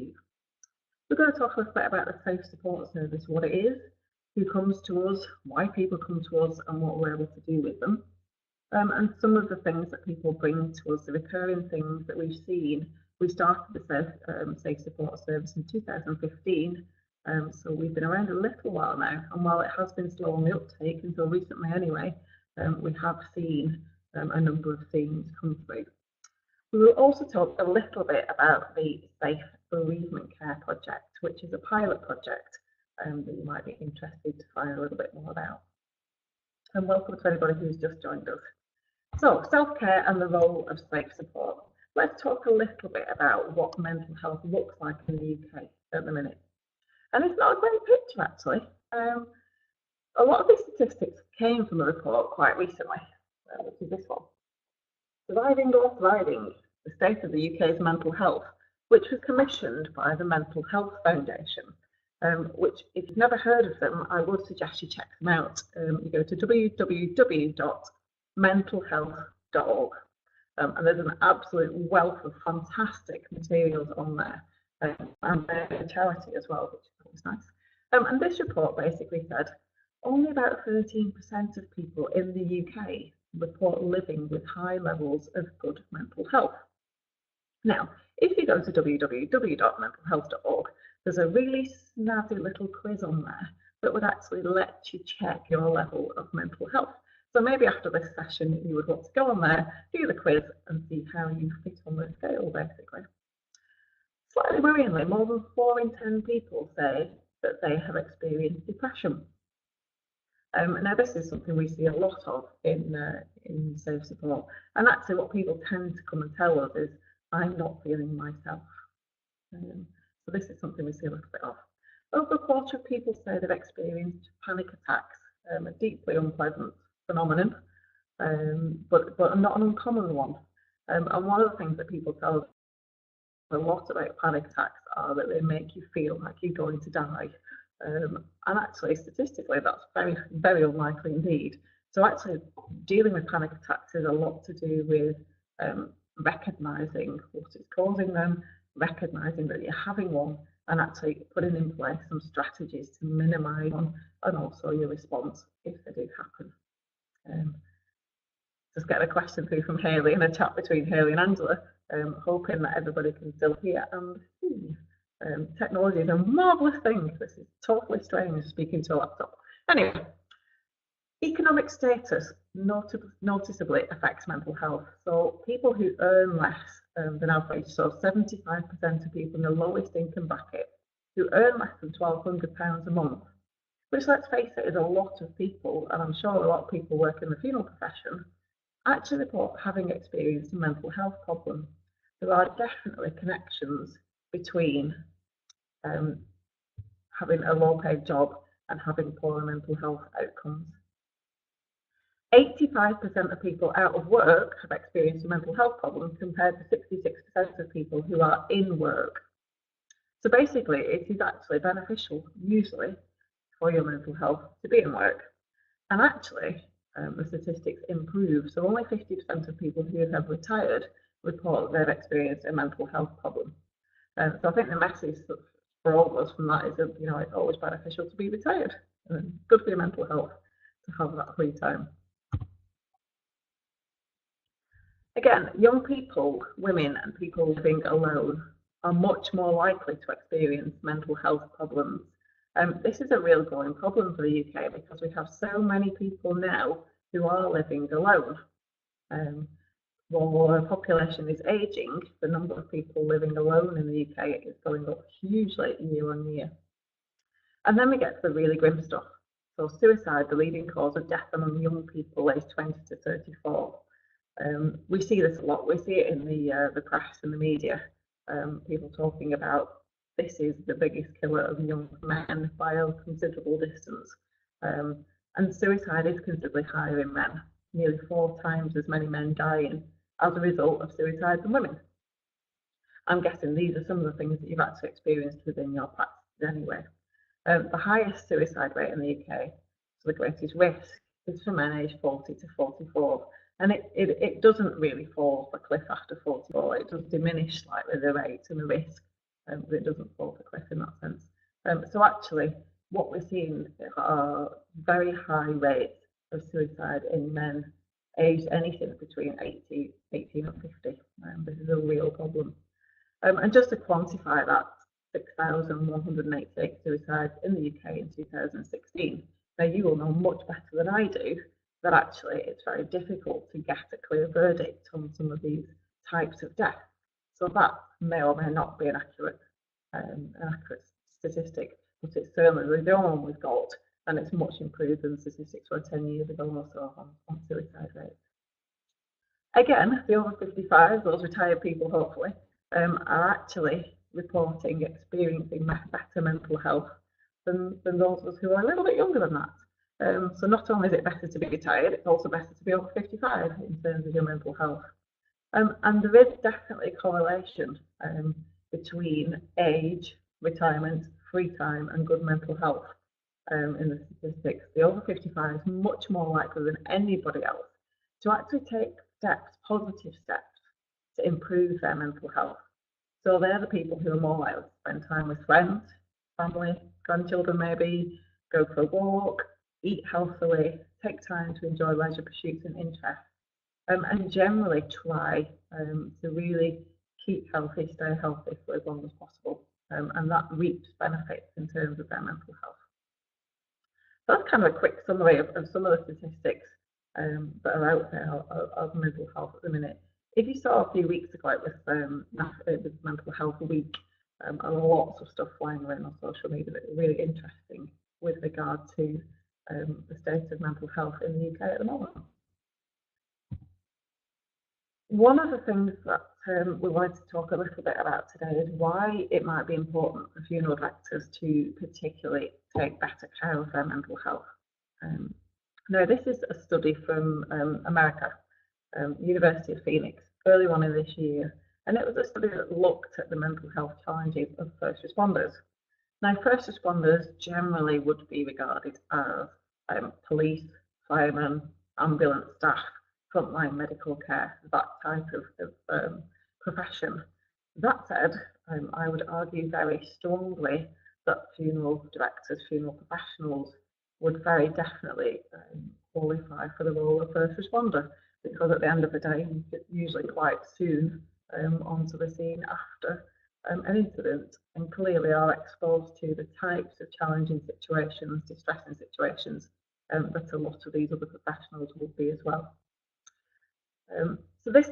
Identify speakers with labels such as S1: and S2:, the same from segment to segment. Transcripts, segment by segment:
S1: you. We're going to talk a little bit about the SAIFSupport service, what it is, who comes to us, why people come to us, and what we're able to do with them. And some of the things that people bring to us, the recurring things that we've seen. We started the SAIFSupport service in 2015, so we've been around a little while now, and while it has been slow on the uptake, until recently anyway, we have seen a number of themes come through. We will also talk a little bit about the SAIF Bereavement Care Project, which is a pilot project that you might be interested to find a little bit more about. And welcome to anybody who's just joined us. So, self-care and the role of SAIFSupport. Let's talk a little bit about what mental health looks like in the UK at the minute. And it's not a great picture, actually. A lot of these statistics came from a report quite recently, which is this one. Surviving or Thriving, the State of the UK's Mental Health, which was commissioned by the Mental Health Foundation, which, if you've never heard of them, I would suggest you check them out. You go to www.mentalhealth.org, and there's an absolute wealth of fantastic materials on there, and they're a charity as well, which is always nice. And this report basically said only about 13% of people in the UK report living with high levels of good mental health. Now, if you go to www.mentalhealth.org, there's a really snazzy little quiz on there that would actually let you check your level of mental health. So maybe after this session, you would want to go on there, do the quiz, and see how you fit on the scale, basically. Slightly worryingly, more than 4 in 10 people say that they have experienced depression. Now, this is something we see a lot of in SAIFSupport, and actually what people tend to come and tell us is, I'm not feeling myself. So this is something we see a little bit of. Over a quarter of people say they've experienced panic attacks, a deeply unpleasant phenomenon, but not an uncommon one. And one of the things that people tell us a lot about panic attacks are that they make you feel like you're going to die. And actually, statistically, that's very, very unlikely indeed. So actually, dealing with panic attacks is a lot to do with recognising what is causing them, recognising that you're having one, and actually putting in place some strategies to minimise them, and also your response if they do happen. Just get a question through from Hayley in a chat between Hayley and Angela, hoping that everybody can still hear and see. Technology is a marvellous thing. This is totally strange speaking to a laptop. Anyway, economic status noticeably affects mental health. So people who earn less than average, so 75% of people in the lowest income bracket who earn less than £1,200 a month, which, let's face it, is a lot of people, and I'm sure a lot of people work in the funeral profession, actually report having experienced a mental health problem. There are definitely connections between having a low-paid job and having poor mental health outcomes. 85% of people out of work have experienced a mental health problem, compared to 66% of people who are in work. So basically, it is actually beneficial, usually, for your mental health to be in work. And actually, the statistics improve. So only 50% of people who have retired report that they've experienced a mental health problem. So I think the message for all of us from that is that, you know, it's always beneficial to be retired. Good for your mental health to have that free time. Again, young people, women, and people living alone are much more likely to experience mental health problems. This is a real growing problem for the UK because we have so many people now who are living alone. While our population is ageing, the number of people living alone in the UK is going up hugely year on year. And then we get to the really grim stuff. So suicide, the leading cause of death among young people aged 20 to 34. We see this a lot. We see it in the press and the media. People talking about this is the biggest killer of young men by a considerable distance. And suicide is considerably higher in men. Nearly 4 times as many men dying as a result of suicide than women. I'm guessing these are some of the things that you've actually experienced within your practice anyway. The highest suicide rate in the UK, so the greatest risk, is for men aged 40 to 44. And it doesn't really fall off a cliff after 44. It does diminish slightly, the rate and the risk, but it doesn't fall off a cliff in that sense. So actually, what we're seeing are very high rates of suicide in men aged anything between 18 and 50. This is a real problem. And just to quantify that, 6,188 suicides in the UK in 2016. Now, you will know much better than I do that actually it's very difficult to get a clear verdict on some of these types of death. So that may or may not be an accurate statistic, but it's certainly the only one we've got, and it's much improved than the statistics were 10 years ago or so on suicide rates. Again, the over 55s, those retired people hopefully, are actually reporting experiencing better mental health than those of us who are a little bit younger than that. So not only is it better to be retired, it's also better to be over 55 in terms of your mental health. And there is definitely a correlation between age, retirement, free time, and good mental health in the statistics. The over 55 is much more likely than anybody else to actually take steps, positive steps, to improve their mental health. So they're the people who are more likely to spend time with friends, family, grandchildren maybe, go for a walk, eat healthily, take time to enjoy leisure pursuits and interests, and generally try to really keep healthy, stay healthy for as long as possible. And that reaps benefits in terms of their mental health. So that's kind of a quick summary of some of the statistics that are out there of mental health at the minute. If you saw a few weeks ago, it was Mental Health Week, and lots of stuff flying around on social media that are really interesting with regard to the state of mental health in the UK at the moment. One of the things that we wanted to talk a little bit about today is why it might be important for funeral directors to particularly take better care of their mental health. Now, this is a study from America, University of Phoenix, earlier on in this year, and it was a study that looked at the mental health challenges of first responders. Now, first responders generally would be regarded as police, firemen, ambulance staff, frontline medical care, that type of profession. That said, I would argue very strongly that funeral directors, funeral professionals would very definitely qualify for the role of first responder, because at the end of the day, usually quite soon onto the scene after an incident, and clearly are exposed to the types of challenging situations, distressing situations that a lot of these other professionals will be as well. So this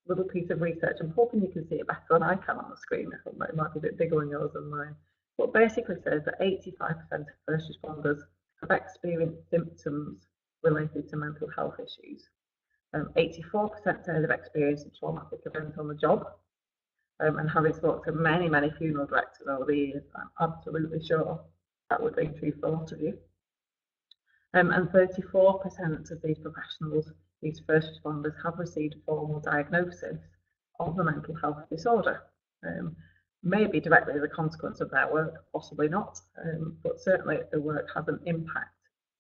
S1: little piece of research, I'm hoping you can see it better than I can on the screen. I think it might be a bit bigger on yours than mine. But basically says that 85% of first responders have experienced symptoms related to mental health issues. 84% say they've experienced a traumatic event on the job. And having spoken to many, many funeral directors over the years, I'm absolutely sure that would ring true for a lot of you. And 34% of these professionals, these first responders, have received a formal diagnosis of a mental health disorder. Maybe directly as a consequence of their work, possibly not, but certainly the work has an impact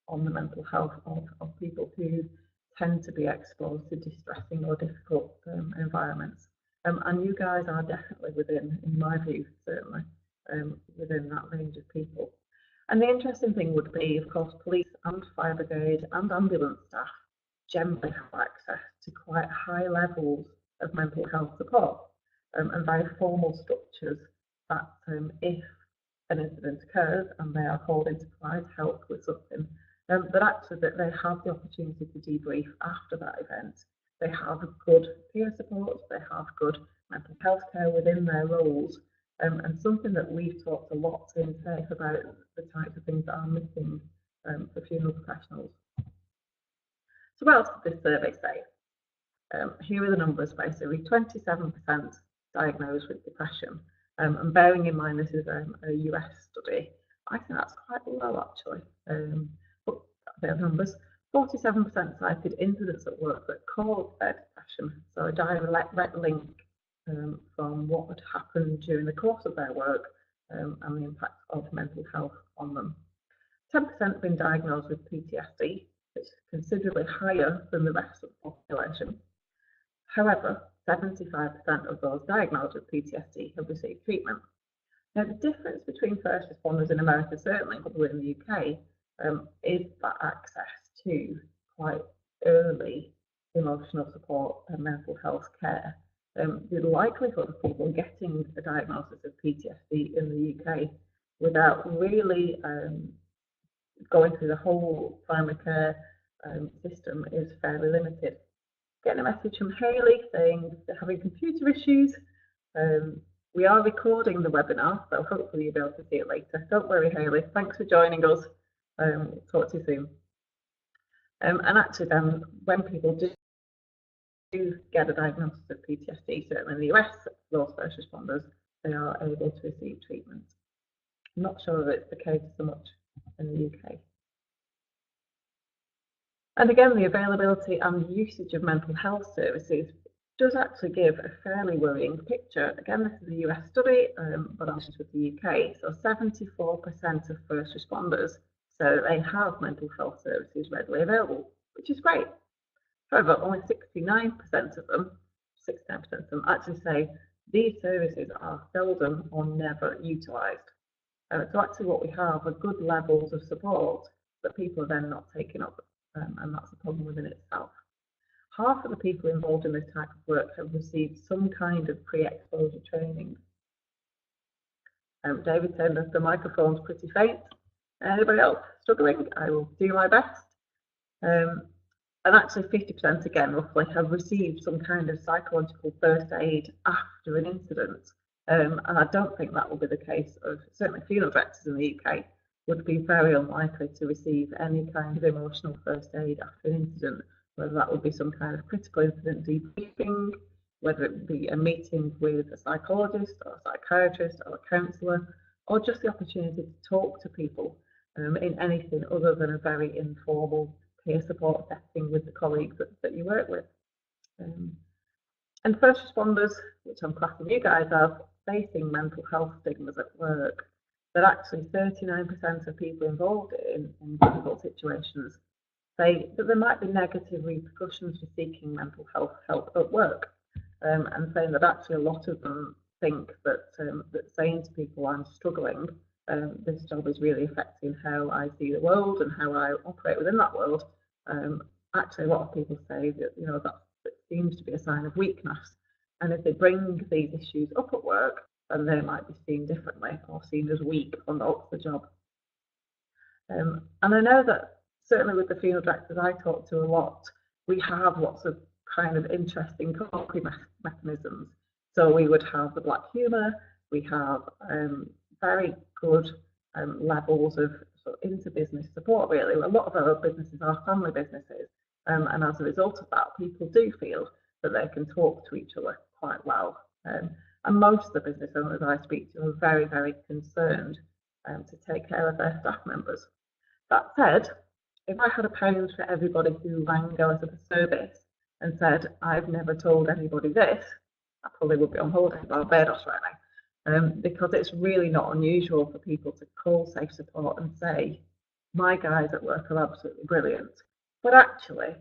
S1: on the mental health of people who tend to be exposed to distressing or difficult environments. And you guys are definitely within, in my view, certainly, within that range of people. And the interesting thing would be, of course, police and fire brigade and ambulance staff generally have access to quite high levels of mental health support and very formal structures that if an incident occurs and they are called in to provide help with something, that actually that they have the opportunity to debrief after that event. They have good peer support, they have good mental health care within their roles, and something that we've talked a lot in SAIF about the types of things that are missing for funeral professionals. So what else did this survey say? Here are the numbers basically. 27% diagnosed with depression, and bearing in mind this is a US study, I think that's quite low actually. But their numbers. 47% cited incidents at work that caused their depression, so a direct link from what had happened during the course of their work and the impact of mental health on them. 10% have been diagnosed with PTSD, which is considerably higher than the rest of the population. However, 75% of those diagnosed with PTSD have received treatment. Now, the difference between first responders in America, certainly probably in the UK, is that access to quite early emotional support and mental health care. The likelihood of people getting a diagnosis of PTSD in the UK without really going through the whole primary care system is fairly limited. Getting a message from Hayley saying they're having computer issues. We are recording the webinar, so hopefully you'll be able to see it later. Don't worry, Hayley. Thanks for joining us. We'll talk to you soon. And actually then, when people do get a diagnosis of PTSD, certainly in the US, those first responders, they are able to receive treatment. I'm not sure if it's the case so much in the UK. And again, the availability and usage of mental health services does actually give a fairly worrying picture. Again, this is a US study, but I'm just with the UK. So 74% of first responders say they have mental health services readily available, which is great. However, only 69% of them actually say these services are seldom or never utilised. So actually what we have are good levels of support that people are then not taking up, and that's a problem within itself. Half of the people involved in this type of work have received some kind of pre-exposure training. David said that the microphone's pretty faint. Anybody else struggling? I will do my best. And actually 50% again, roughly, have received some kind of psychological first aid after an incident. And I don't think that will be the case of, certainly funeral directors in the UK would be very unlikely to receive any kind of emotional first aid after an incident, whether that would be some kind of critical incident debriefing, whether it would be a meeting with a psychologist or a psychiatrist or a counsellor, or just the opportunity to talk to people in anything other than a very informal peer support setting with the colleagues that you work with. And first responders, which I'm classing you guys as, facing mental health stigmas at work, that actually 39% of people involved in difficult situations say that there might be negative repercussions for seeking mental health help at work, and saying that actually a lot of them think that saying to people I'm struggling, this job is really affecting how I see the world and how I operate within that world. Actually, a lot of people say that that seems to be a sign of weakness, and if they bring these issues up at work, then they might be seen differently or seen as weak or not the job. And I know that certainly with the funeral directors I talk to a lot, we have lots of kind of interesting coping mechanisms. So we would have the black humour, we have very good levels of sort of inter-business support, really. A lot of our businesses are family businesses, and as a result of that, people do feel that they can talk to each other quite well. And most of the business owners I speak to are very, very concerned to take care of their staff members. That said, if I had £1 for everybody who rang us at a service and said, I've never told anybody this, I probably would be on holiday in Barbados right now, because it's really not unusual for people to call SAIFSupport and say, my guys at work are absolutely brilliant, but actually,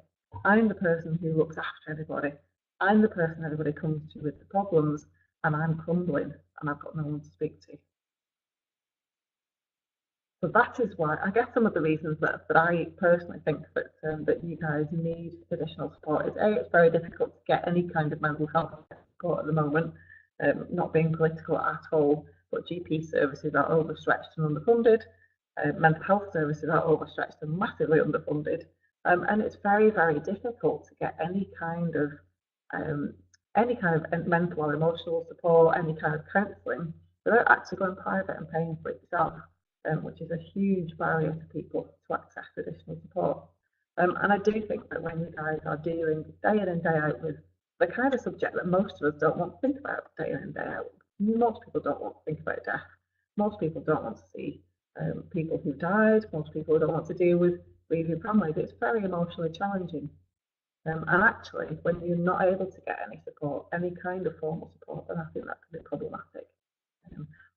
S1: I'm the person who looks after everybody. I'm the person everybody comes to with the problems, and I'm crumbling, and I've got no one to speak to. So that is why, I guess some of the reasons that I personally think that you guys need additional support is A, it's very difficult to get any kind of mental health support at the moment, not being political at all, but GP services are overstretched and underfunded, mental health services are overstretched and massively underfunded, and it's very, very difficult to get any kind of mental or emotional support, any kind of counselling, without actually going private and paying for it yourself, which is a huge barrier to people to access additional support. And I do think that when you guys are dealing day in and day out with the kind of subject that most of us don't want to think about day in and day out, most people don't want to think about death. Most people don't want to see people who died. Most people don't want to deal with grieving families. It's very emotionally challenging. And actually, when you're not able to get any support, any kind of formal support, then I think that can be problematic.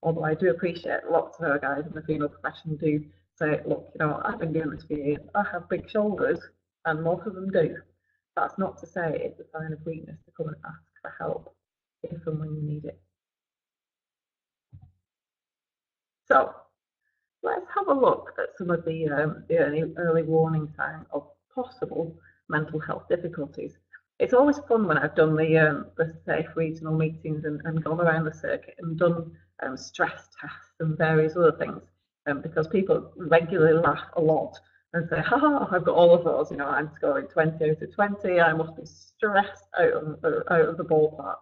S1: Although I do appreciate lots of our guys in the funeral profession do say, look, I've been doing this for years, I have big shoulders, and most of them do. That's not to say it's a sign of weakness to come and ask for help if and when you need it. So let's have a look at some of the early warning signs of possible mental health difficulties. It's always fun when I've done the SAIF regional meetings and gone around the circuit and done stress tests and various other things, because people regularly laugh a lot and say, ha, I've got all of those, I'm scoring 20 out of 20, I must be stressed out of the ballpark.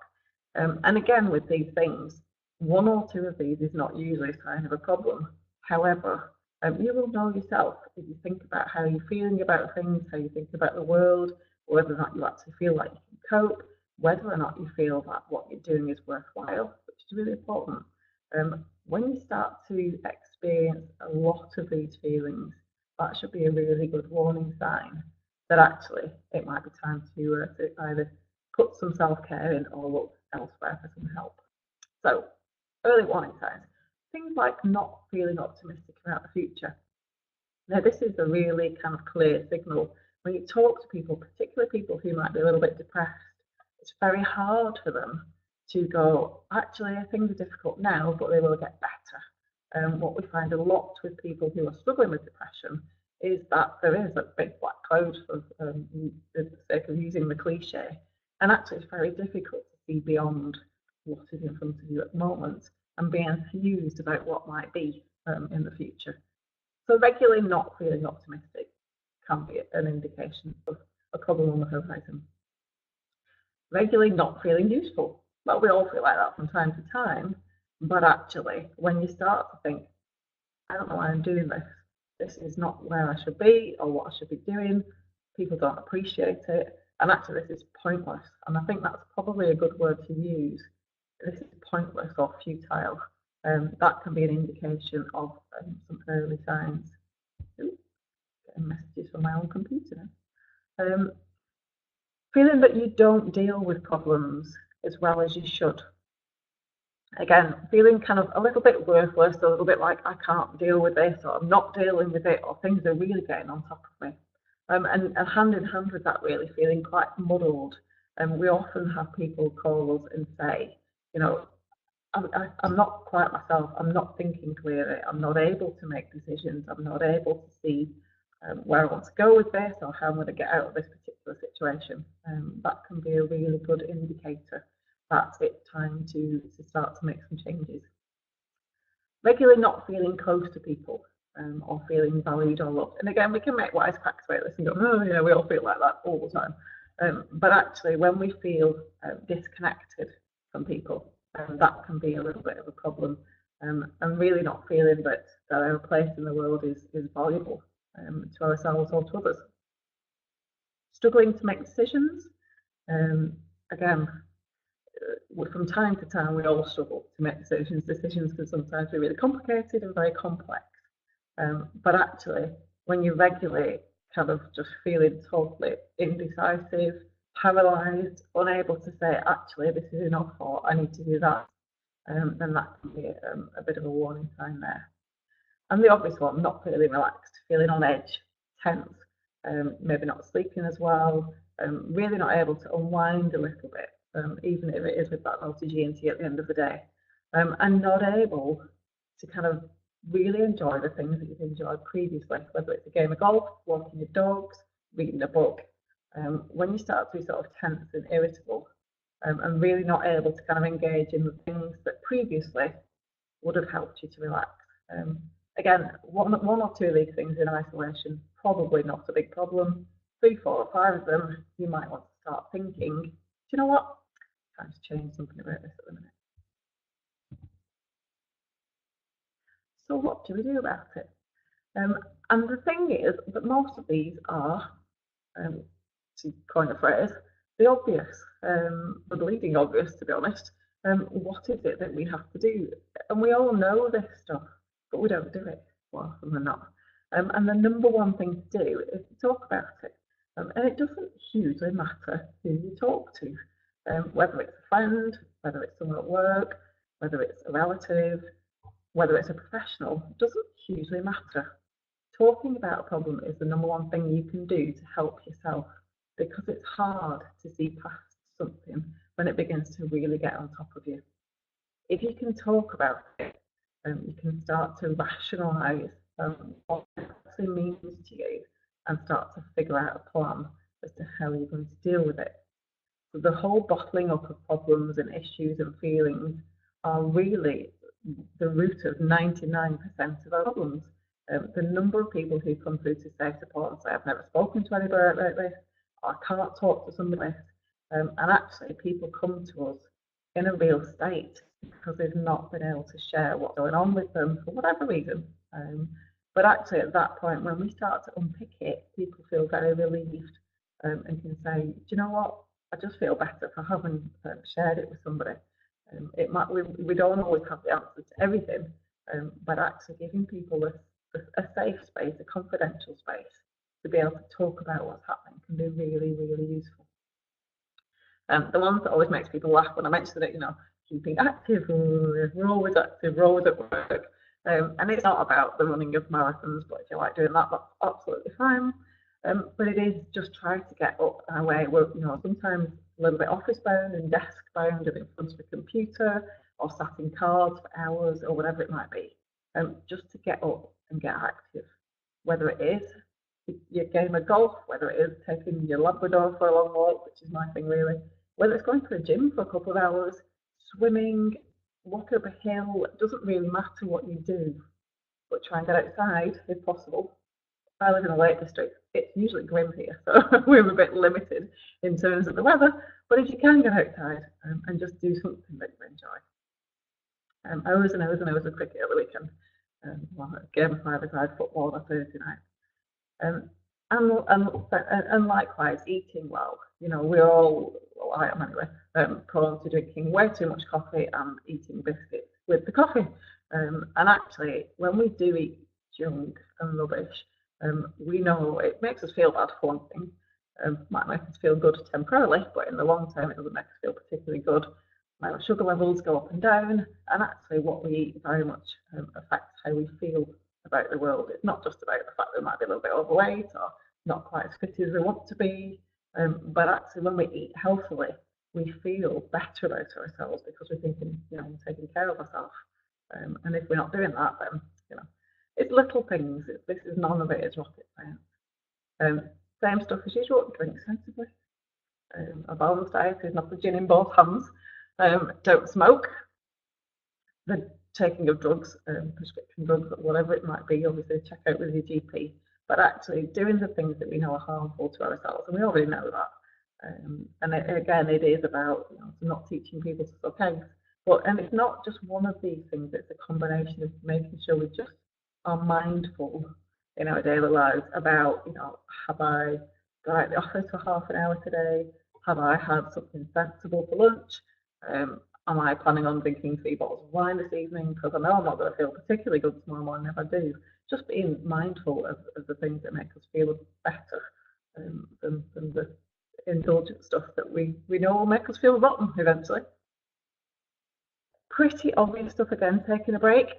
S1: And again, with these things, one or two of these is not usually a sign of a problem. However, you will know yourself if you think about how you're feeling about things, how you think about the world, whether or not you actually feel like you can cope, whether or not you feel that what you're doing is worthwhile, which is really important. When you start to experience a lot of these feelings, that should be a really good warning sign that actually it might be time to either put some self-care in or look elsewhere for some help. So, early warning signs. Things like not feeling optimistic about the future. Now, this is a really kind of clear signal. When you talk to people, particularly people who might be a little bit depressed, it's very hard for them to go, actually, things are difficult now, but they will get better. What we find a lot with people who are struggling with depression is that there is a big black cloud, for the sake of using the cliche, and actually it's very difficult to see beyond what is in front of you at the moment and be enthused about what might be in the future. So regularly not feeling optimistic can be an indication of a problem on the horizon. Regularly not feeling useful. Well, we all feel like that from time to time, but actually when you start to think, I don't know why I'm doing this, this is not where I should be or what I should be doing, people don't appreciate it, and actually this is pointless, and I think that's probably a good word to use. This is pointless or futile. That can be an indication of some early signs. Ooh, getting messages from my own computer. Feeling that you don't deal with problems as well as you should. Again, feeling kind of a little bit worthless, a little bit like I can't deal with this, or I'm not dealing with it, or things are really getting on top of me. And hand in hand with that, really feeling quite muddled. We often have people call us and say, I'm not quite myself, I'm not thinking clearly, I'm not able to make decisions, I'm not able to see where I want to go with this or how I'm going to get out of this particular situation. That can be a really good indicator that it's time to start to make some changes. Regularly not feeling close to people or feeling valued or loved. And again, we can make wisecracks about this and go, oh yeah, we all feel like that all the time. But actually, when we feel disconnected from people, that can be a little bit of a problem, and really not feeling that our place in the world is valuable to ourselves or to others. Struggling to make decisions. Again, from time to time, we all struggle to make decisions. Decisions can sometimes be really complicated and very complex. But actually, when you regularly kind of just feeling totally indecisive, paralysed, unable to say, actually, this is enough, or I need to do that, then that can be a bit of a warning sign there. And the obvious one, not feeling relaxed, feeling on edge, tense, maybe not sleeping as well, really not able to unwind a little bit, even if it is with that multi-G&T at the end of the day, and not able to kind of really enjoy the things that you've enjoyed previously, whether it's a game of golf, walking your dogs, reading a book. When you start to be sort of tense and irritable, and really not able to kind of engage in the things that previously would have helped you to relax. Again, one or two of these things in isolation, probably not a big problem. 3, 4, or 5 of them, you might want to start thinking, do you know what? Time to change something about this at the minute. So what do we do about it? And the thing is that most of these are, to coin a phrase, the obvious, the bleeding obvious, to be honest. What is it that we have to do? And we all know this stuff, but we don't do it more often than not. And the number one thing to do is to talk about it. And it doesn't hugely matter who you talk to, whether it's a friend, whether it's someone at work, whether it's a relative, whether it's a professional, it doesn't hugely matter. Talking about a problem is the number one thing you can do to help yourself, because it's hard to see past something when it begins to really get on top of you. If you can talk about it, you can start to rationalise what it actually means to you and start to figure out a plan as to how you're going to deal with it. So the whole bottling up of problems and issues and feelings are really the root of 99% of our problems. The number of people who come through to SAIFSupport and say, I've never spoken to anybody about this, or I can't talk to somebody like this, and actually people come to us in a real state because they've not been able to share what's going on with them for whatever reason. But actually at that point, when we start to unpick it, people feel very relieved and can say, do you know what, I just feel better for having shared it with somebody. We don't always have the answers to everything, but actually giving people a safe space, a confidential space to be able to talk about what's happening can be really, really useful. The ones that always makes people laugh when I mention it, keeping active, we're always active, we're always at work. And it's not about the running of marathons, but if you like doing that, that's absolutely fine. But it is just trying to get up and away. We're, sometimes a little bit office bound and desk bound and in front of a computer or sat in cars for hours or whatever it might be. Just to get up and get active, whether it is your game of golf, whether it is taking your Labrador for a long walk, which is my thing really, whether it's going to a gym for a couple of hours, swimming, walk up a hill, it doesn't really matter what you do, but try and get outside if possible. I live in a Lake District. It's usually grim here, so we're a bit limited in terms of the weather. But if you can get outside and just do something that you enjoy. Hours and hours and hours of cricket at the weekend. A game of five-a-side football on a Thursday night. And likewise, eating well. We're all, well, I am anyway, prone to drinking way too much coffee and eating biscuits with the coffee. And actually, when we do eat junk and rubbish, we know it makes us feel bad for one thing. Might make us feel good temporarily, but in the long term, it doesn't make us feel particularly good. Our sugar levels go up and down, and actually what we eat very much affects how we feel about the world. It's not just about the fact that we might be a little bit overweight or not quite as fit as we want to be, but actually when we eat healthily, we feel better about ourselves because we're thinking, we're taking care of ourselves. And if we're not doing that, then, it's little things. None of it is rocket science. Same stuff as usual, drink sensibly. A balanced diet is not the gin in both hands. Don't smoke. The taking of drugs, prescription drugs, whatever it might be, obviously check out with your GP. But actually doing the things that we know are harmful to ourselves, and we already know that. And it is about not teaching people to stop eggs. And it's not just one of these things, it's a combination of making sure we just are mindful in our daily lives about, have I gone out the office for half an hour today? Have I had something sensible for lunch? Am I planning on drinking 3 bottles of wine this evening? Because I know I'm not going to feel particularly good tomorrow morning if I do. Just being mindful of the things that make us feel better than the indulgent stuff that we know will make us feel rotten eventually. Pretty obvious stuff again, taking a break,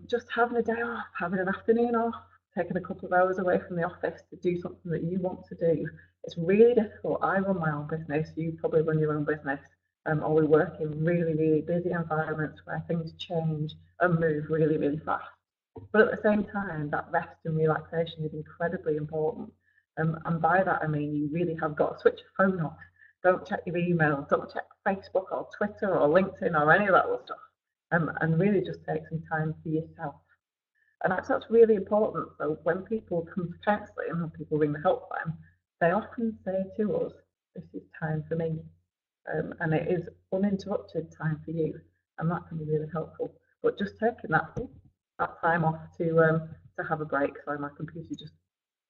S1: just having a day off, having an afternoon off, taking a couple of hours away from the office to do something that you want to do. It's really difficult. I run my own business, you probably run your own business, or we work in really, really busy environments where things change and move really, really fast. But at the same time, that rest and relaxation is incredibly important. And by that, I mean, you really have got to switch your phone off. Don't check your email, don't check Facebook or Twitter or LinkedIn or any of that other stuff. And really just take some time for yourself. And that's really important. So when people come to counselling and people ring the helpline, they often say to us, this is time for me. And it is uninterrupted time for you. And that can be really helpful. But just taking that time off to have a break. So my computer just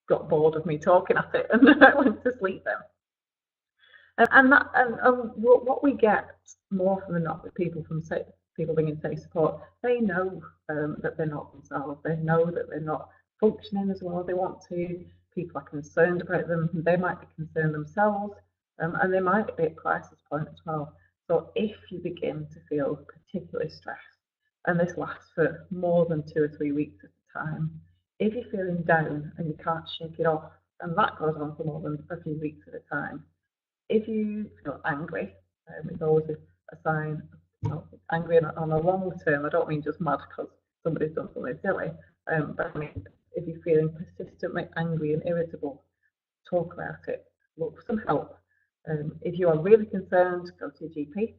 S1: got bored of me talking at it and I went to sleep then. And what we get more often than not with people people ringing SAIFSupport, they know that they're not themselves. They know that they're not functioning as well as they want to. People are concerned about them. They might be concerned themselves, and they might be at crisis point as well. So if you begin to feel particularly stressed, and this lasts for more than 2 or 3 weeks at a time, if you're feeling down and you can't shake it off, and that goes on for more than a few weeks at a time, if you feel angry, It's always a sign, you know, angry on a long term. I don't mean just mad because somebody's done something silly, but I mean, if you're feeling persistently angry and irritable, talk about it, look for some help. If you are really concerned, go to your GP.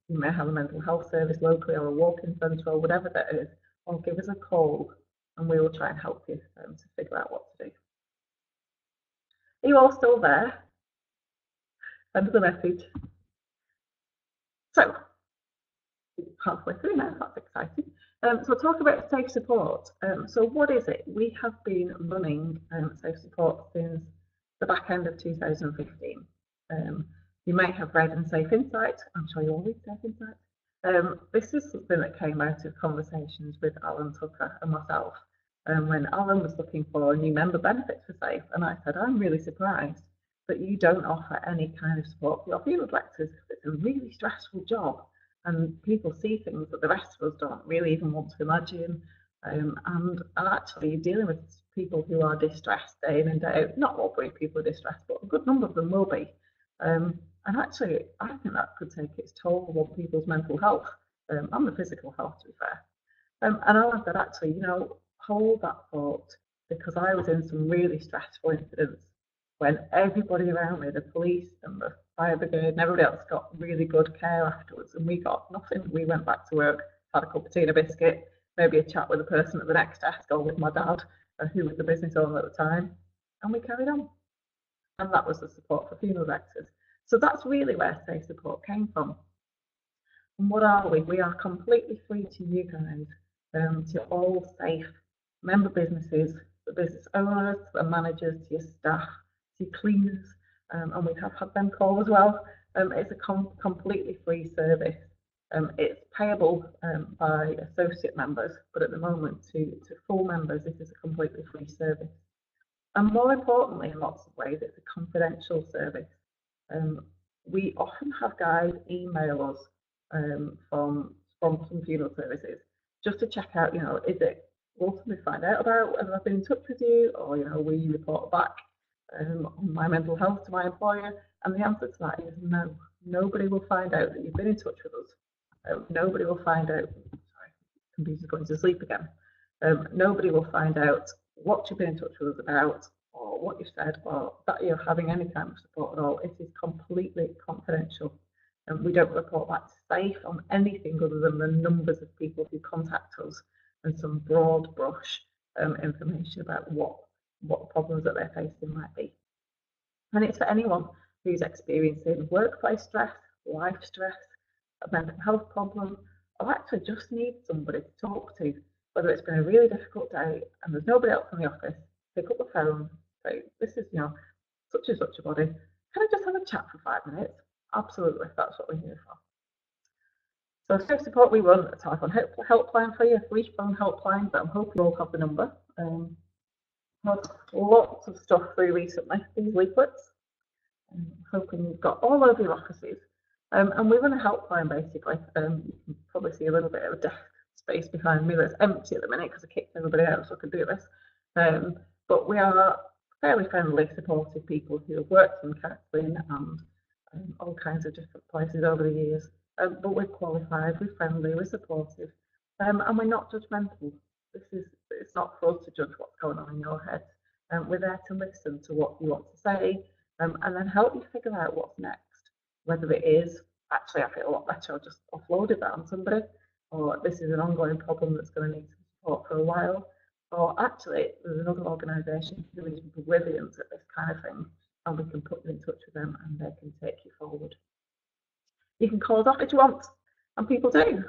S1: You may have a mental health service locally or a walk-in centre or whatever that is, or give us a call and we will try and help you to figure out what to do. Are you all still there? Send us a message. So, halfway through now, that's exciting. So we'll talk about SAIFSupport. So what is it? We have been running SAIFSupport since the back end of 2015. You may have read in SAIF Insight, I'm sure you all read SAIF Insight. This is something that came out of conversations with Alan Tucker and myself when Alan was looking for new member benefits for SAIF, and I said, I'm really surprised that you don't offer any kind of support for your field directors because it's a really stressful job and people see things that the rest of us don't really even want to imagine. And actually you're dealing with people who are distressed day in and day out. Not all brave people are distressed, but a good number of them will be. And actually, I think that could take its toll on people's mental health and the physical health, to be fair. And Alan said, actually, you know, hold that thought, because I was in some really stressful incidents when everybody around me, the police and the fire brigade and everybody else, got really good care afterwards, and we got nothing. We went back to work, had a cup of tea and a biscuit, maybe a chat with the person at the next desk or with my dad, who was the business owner at the time, and we carried on. And that was the support for funeral directors. So that's really where SAIFSupport came from. And what are we? We are completely free to you guys, to all SAIF member businesses, the business owners, the managers, to your staff, to your cleaners, and we have had them call as well. It's a completely free service. It's payable by associate members, but at the moment to full members, this is a completely free service. And more importantly, in lots of ways, it's a confidential service. We often have guys email us from some funeral services just to check out, you know, is it ultimately find out about whether I've been in touch with you, or, you know, will you report back on my mental health to my employer? And the answer to that is no. Nobody will find out that you've been in touch with us. Nobody will find out. Sorry, computer's going to sleep again. Nobody will find out what you've been in touch with us about, or what you've said, or that you're having any kind of support at all. It is completely confidential. And we don't report back to SAIF on anything other than the numbers of people who contact us and some broad brush information about what problems that they're facing might be. And it's for anyone who's experiencing workplace stress, life stress, a mental health problem, or actually just needs somebody to talk to, whether it's been a really difficult day and there's nobody else in the office. Pick up the phone, say, this is, you know, such and such a body. Can I just have a chat for 5 minutes? Absolutely, that's what we're here for. So SAIFSupport, we run a telephone helpline for you, a free phone helpline, but I'm hoping you all have the number. Had lots of stuff through recently, these leaflets. I'm hoping you've got all over your offices. And we run a helpline basically. You can probably see a little bit of a desk space behind me that's empty at the minute because I kicked everybody out so I could do this. But we are fairly friendly, supportive people who have worked in counselling and all kinds of different places over the years. But we're qualified, we're friendly, we're supportive, and we're not judgmental. It's not for us to judge what's going on in your head. We're there to listen to what you want to say, and then help you figure out what's next. Whether it is, actually I feel a lot better, I've just offloaded that on somebody, or this is an ongoing problem that's going to need some support for a while, or actually there's another organisation who is brilliant at this kind of thing, and we can put you in touch with them and they can take you forward. You can call us off if you want, and people do.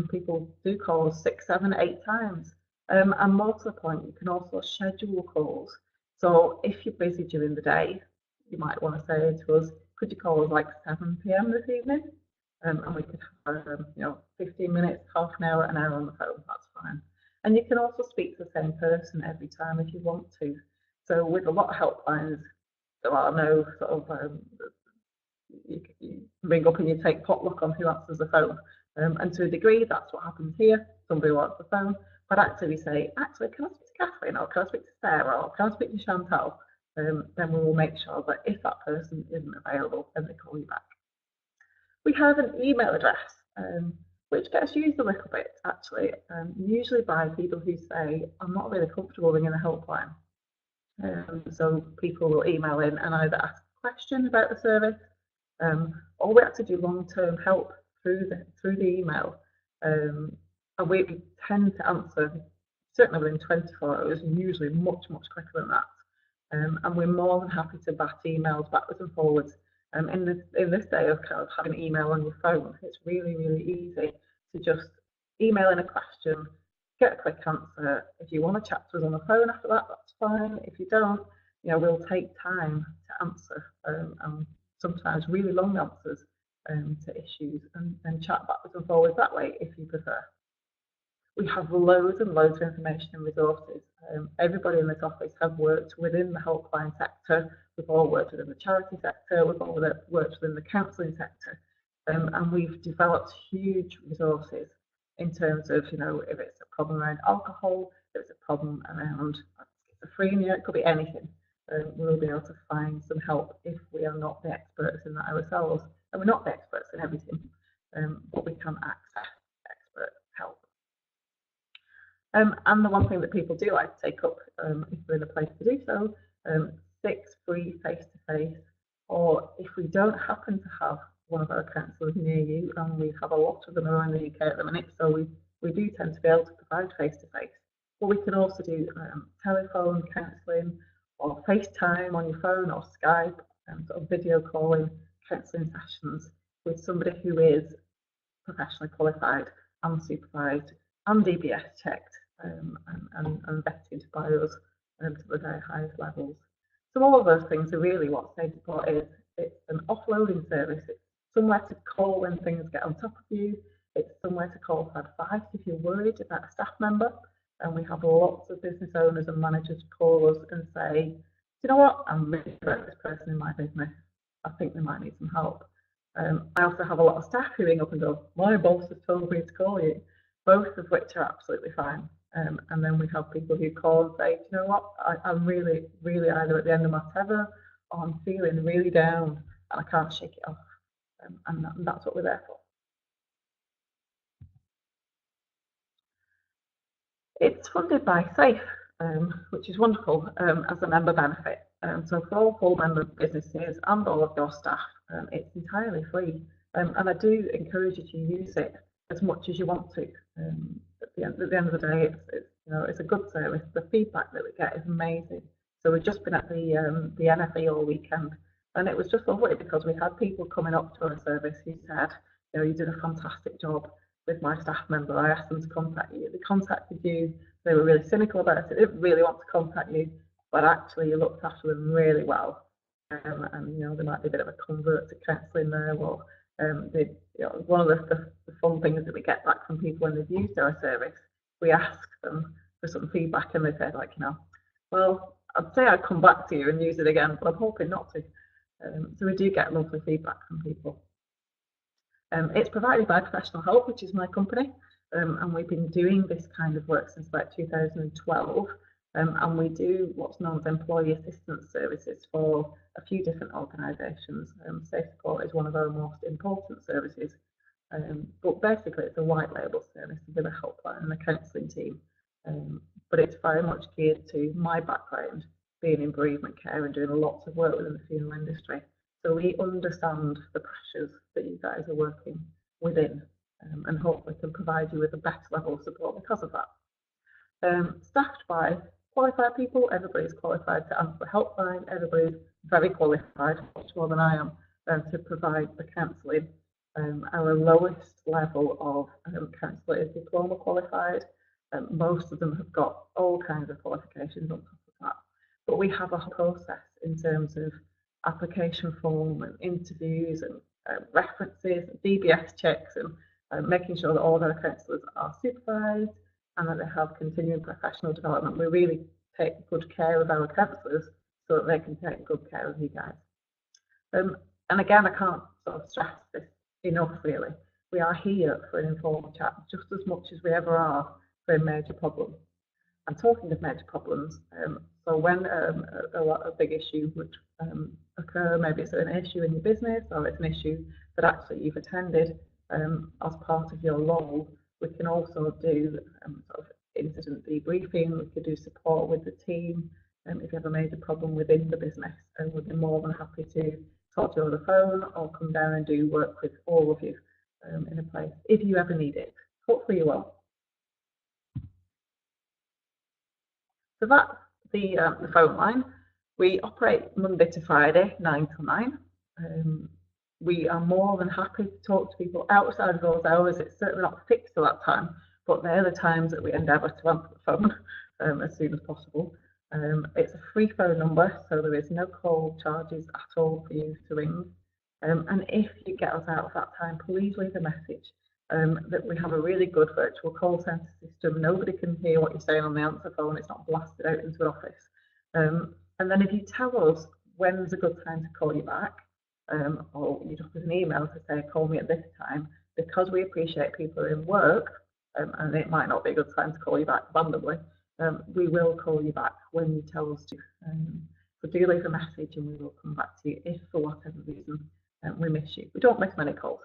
S1: People do call us 6, 7, 8 times. And more to the point, you can also schedule calls. So if you're busy during the day, you might want to say to us, could you call us like 7 p.m. this evening? And we could have, 15 minutes, half an hour on the phone, that's fine. And you can also speak to the same person every time if you want to. So with a lot of helplines, there are no sort of, you ring up and you take potluck on who answers the phone. And to a degree, that's what happens here. Somebody will answer the phone, but actually we say, actually, can I speak to Catherine, or can I speak to Sarah, or can I speak to Chantal? Then we will make sure that if that person isn't available, then they call you back. We have an email address, which gets used a little bit actually, usually by people who say, I'm not really comfortable ringing a helpline. So people will email in and either ask a question about the service, or we actually do long-term help through the email. And we tend to answer certainly within 24 hours, usually much quicker than that. And we're more than happy to bat emails backwards and forwards. In this day of kind of having email on your phone, it's really easy to just email in a question, get a quick answer. If you want to chat to us on the phone after that, that's fine. If you don't, we'll take time to answer, and sometimes really long answers to issues, and chat backwards and forwards that way if you prefer. We have loads and loads of information and resources. Everybody in this office have worked within the helpline sector. We've all worked within the charity sector. We've all worked within the counselling sector. And we've developed huge resources in terms of, if it's a problem around alcohol, if it's a problem around schizophrenia, it could be anything. We'll be able to find some help if we are not the experts in that ourselves. And we're not the experts in everything, but we can access expert help. And the one thing that people do like to take up, if they're in a place to do so, 6 free face-to-face, or if we don't happen to have one of our counsellors near you, and we have a lot of them around the UK at the minute, so we do tend to be able to provide face-to-face. But we can also do telephone counselling, or FaceTime on your phone, or Skype, sort of video calling counselling sessions with somebody who is professionally qualified and supervised and DBS checked and vetted by us to the very highest levels. So all of those things are really what SAIFSupport is. It's an offloading service. It's somewhere to call when things get on top of you. It's somewhere to call for advice if you're worried about a staff member. And we have lots of business owners and managers call us and say, you know what, I'm really about this person in my business. I think they might need some help. I also have a lot of staff who ring up and go, my boss has told me to call you, both of which are absolutely fine. And then we have people who call and say, you know what, I'm really either at the end of my tether, or I'm feeling really down and I can't shake it off. And that's what we're there for. It's funded by SAIF, which is wonderful as a member benefit. So for all full member businesses and all of your staff, it's entirely free. And I do encourage you to use it as much as you want to. At the end of the day, it's a good service. The feedback that we get is amazing. So we've just been at the NFE all weekend, and it was just lovely because we had people coming up to our service who said, you did a fantastic job with my staff member. I asked them to contact you. They contacted you. They were really cynical about it. They didn't really want to contact you, but actually you looked after them really well. And there might be a bit of a convert to counselling there. Or one of the fun things that we get back from people when they've used our service, we ask them for some feedback, and they say, well, I'd say I'd come back to you and use it again, but I'm hoping not to. So we do get lovely feedback from people. It's provided by Professional Help, which is my company, and we've been doing this kind of work since about 2012, and we do what's known as employee assistance services for a few different organisations. SAIFSupport is one of our most important services, but basically it's a white label service with a helpline and a counselling team, but it's very much geared to my background, being in bereavement care and doing lots of work within the funeral industry. So we understand the pressures that you guys are working within, and hopefully can provide you with a better level of support because of that. Staffed by qualified people, everybody's qualified to answer the helpline, everybody's very qualified, much more than I am, to provide the counselling. Our lowest level of counsellor is diploma qualified. Most of them have got all kinds of qualifications on top of that. But we have a process in terms of application form and interviews and references and DBS checks and making sure that all of our counsellors are supervised and that they have continuing professional development. We really take good care of our counsellors so that they can take good care of you guys. And again, I can't sort of stress this enough really. We are here for an informal chat just as much as we ever are for a major problem. And talking of major problems, so when a big issue would occur, maybe it's an issue in your business or it's an issue that actually you've attended as part of your role. We can also do sort of incident debriefing. We could do support with the team if you have a major problem within the business, and we'd be more than happy to talk to you over the phone or come down and do work with all of you in a place if you ever need it. Hopefully you will. So that's the phone line. We operate Monday to Friday, 9 till 9. We are more than happy to talk to people outside of those hours. It's certainly not fixed to that time, but they're the times that we endeavour to answer the phone as soon as possible. It's a free phone number, so there is no call charges at all for you to ring. And if you get us out of that time, please leave a message that we have a really good virtual call centre system. Nobody can hear what you're saying on the answer phone. It's not blasted out into an office. And then if you tell us when's a good time to call you back, or you drop us an email to say, call me at this time, because we appreciate people are in work, and it might not be a good time to call you back randomly, we will call you back when you tell us to. So do leave a message and we will come back to you if for whatever reason we miss you. We don't miss many calls.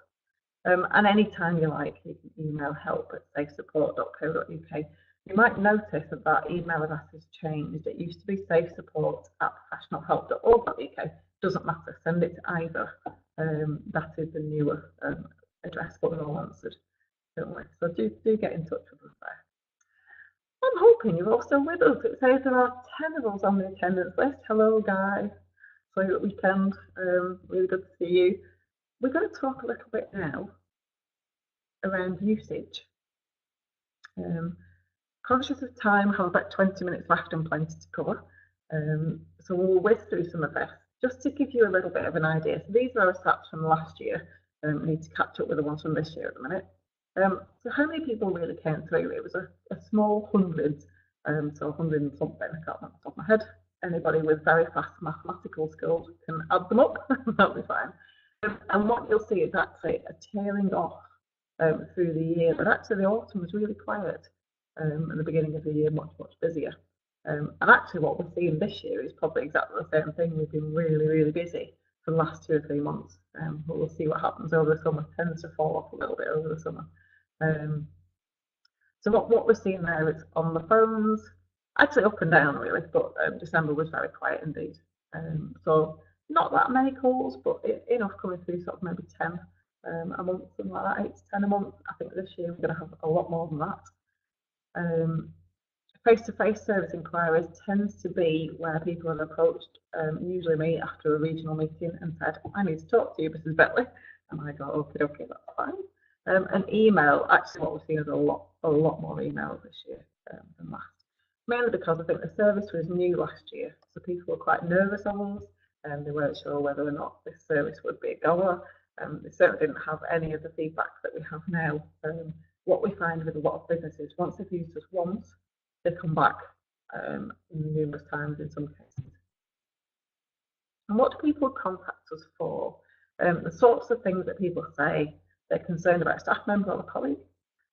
S1: And anytime you like, you can email help@saifsupport.co.uk. You might notice that that email address has changed. It used to be saifsupport@professionalhelp.org.uk. Doesn't matter, send it to either. That is the newer address, but we're all answered, don't we? So do get in touch with us there. I'm hoping you're all still with us. It says there are 10 of us on the attendance list. Hello, guys. So good weekend. Really good to see you. We're going to talk a little bit now around usage. Conscious of time, have about 20 minutes left and plenty to cover. So we'll whiz through some of this just to give you a little bit of an idea. So these are our stats from last year. I need to catch up with the ones from this year at the minute. So how many people really came through? It was a small hundreds, so 100 and something, I can't remember off the top of my head. Anybody with very fast mathematical skills can add them up, that'll be fine. And what you'll see is actually a tailing off through the year, but actually the autumn was really quiet, and the beginning of the year much busier. And actually what we're seeing this year is probably exactly the same thing. We've been really busy for the last 2 or 3 months, but we'll see what happens over the summer. It tends to fall off a little bit over the summer. So what we're seeing there is on the phones, actually up and down really, but December was very quiet indeed. So not that many calls, but enough coming through, sort of maybe 10 a month, something like that, 8 to 10 a month. I think this year we're going to have a lot more than that. Face-to-face service inquiries tends to be where people have approached, usually me after a regional meeting and said, I need to talk to you, Mrs. Bentley. And I go, okay, that's fine. And email, actually what we're seeing is a lot more emails this year than last. Mainly because I think the service was new last year, so people were quite nervous on us, and they weren't sure whether or not this service would be a goer. They certainly didn't have any of the feedback that we have now. What we find with a lot of businesses, once they've used us once, they come back numerous times in some cases. And what do people contact us for? The sorts of things that people say they're concerned about a staff member or a colleague.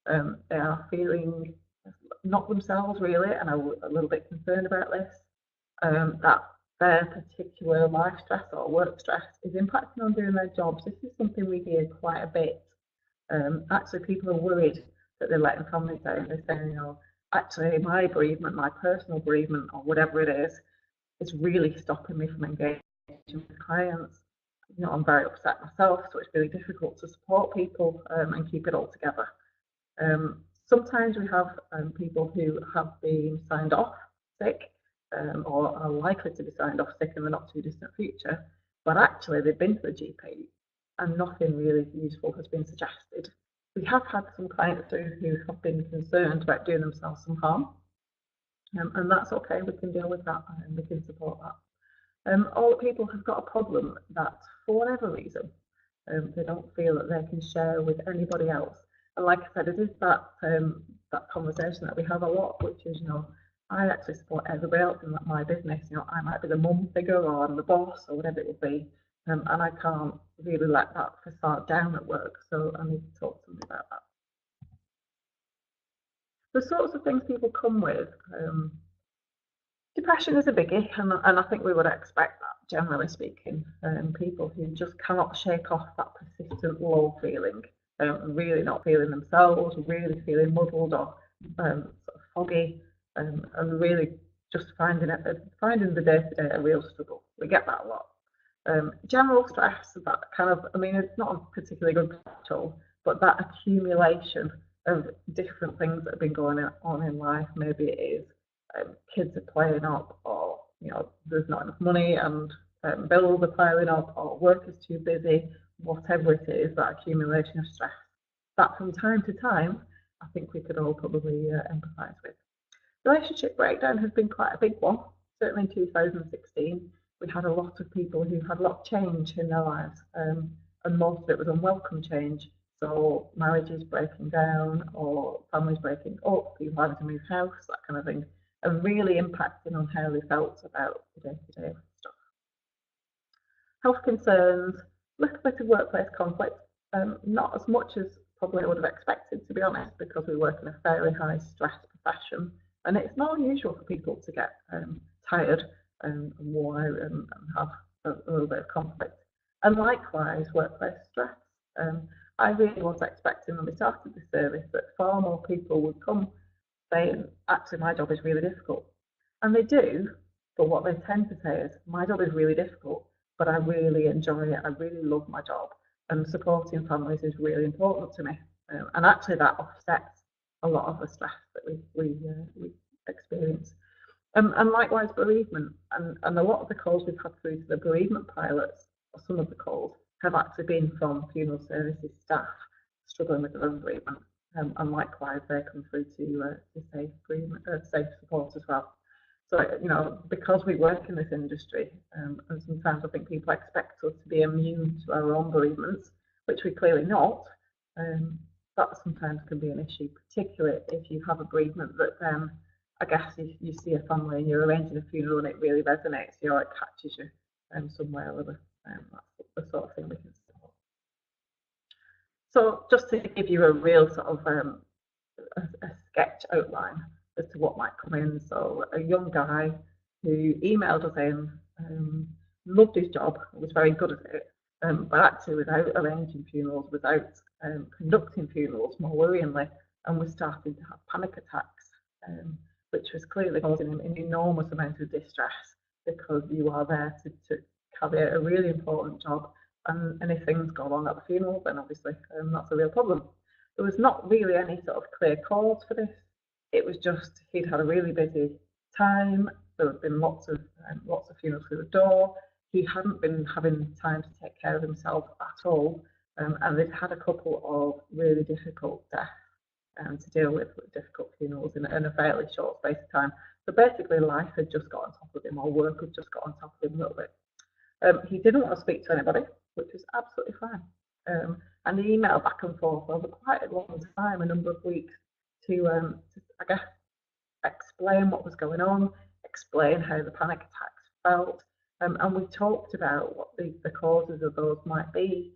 S1: They are feeling not themselves really, and are a little bit concerned about this. That their particular life stress or work stress is impacting on doing their jobs. This is something we hear quite a bit. Actually, people are worried that they're letting families down. They're saying, you know, actually my bereavement, my personal bereavement or whatever it is really stopping me from engaging with clients. You know, I'm very upset myself, so it's really difficult to support people and keep it all together. Sometimes we have people who have been signed off sick or are likely to be signed off sick in the not too distant future, but actually they've been to the GP and nothing really useful has been suggested. We have had some clients who have been concerned about doing themselves some harm, and that's okay. We can deal with that and we can support that. All people have got a problem that, for whatever reason, they don't feel that they can share with anybody else. And like I said, it is that conversation that we have a lot, which is, you know, I actually support everybody else in my business. You know, I might be the mum figure or I'm the boss or whatever it would be, and I can't really let that facade down at work. So I need to talk to somebody about that. The sorts of things people come with, Depression is a biggie, and I think we would expect that, generally speaking. People who just cannot shake off that persistent low feeling, really not feeling themselves, really feeling muddled or sort of foggy, and really just finding the day-to-day a real struggle. We get that a lot. General stress, that kind of, I mean, it's not a particularly good title, but that accumulation of different things that have been going on in life, maybe it is kids are playing up, or there's not enough money and bills are piling up, or work is too busy, whatever it is, that accumulation of stress. That from time to time, I think we could all probably empathise with. Relationship breakdown has been quite a big one. Certainly in 2016, we had a lot of people who had a lot of change in their lives, and most of it was unwelcome change. So marriages breaking down, or families breaking up, people having to move house, that kind of thing, and really impacting on how they felt about the day-to-day stuff. Health concerns, little bit of workplace conflict, not as much as probably I would have expected, to be honest, because we work in a fairly high stress profession, and it's not unusual for people to get tired and worn out and have a little bit of conflict. And likewise, workplace stress. I really was expecting when we started the service that far more people would come saying, actually, my job is really difficult. And they do, but what they tend to say is, my job is really difficult, but I really enjoy it. I really love my job, and supporting families is really important to me. And actually, that offsets a lot of the stress that we experience. And likewise, bereavement. And a lot of the calls we've had through to the bereavement pilots, or some of the calls, have actually been from funeral services staff struggling with their own bereavement. And likewise, they come through to SAIFSupport as well. So, because we work in this industry, and sometimes I think people expect us to be immune to our own bereavements, which we're clearly not, that sometimes can be an issue, particularly if you have a bereavement that then, I guess, you see a family and you're arranging a funeral and it really resonates, it catches you somewhere or other. That's the sort of thing we can support. So just to give you a real sort of a sketch outline as to what might come in. So a young guy who emailed us in, loved his job, was very good at it, but actually without arranging funerals, without conducting funerals, more worryingly, and was starting to have panic attacks, which was clearly causing him an enormous amount of distress, because you are there to carry out a really important job, and if things go wrong at the funeral, then obviously that's a real problem. There was not really any sort of clear cause for this. It was just he'd had a really busy time. There had been lots of funerals through the door. He hadn't been having time to take care of himself at all, and they'd had a couple of really difficult deaths to deal with difficult funerals in a fairly short space of time. So basically, life had just got on top of him, or work had just got on top of him a little bit. He didn't want to speak to anybody, which was absolutely fine. And he emailed back and forth over quite a long time, a number of weeks, to I guess, explain what was going on, explain how the panic attacks felt, and we talked about what the causes of those might be.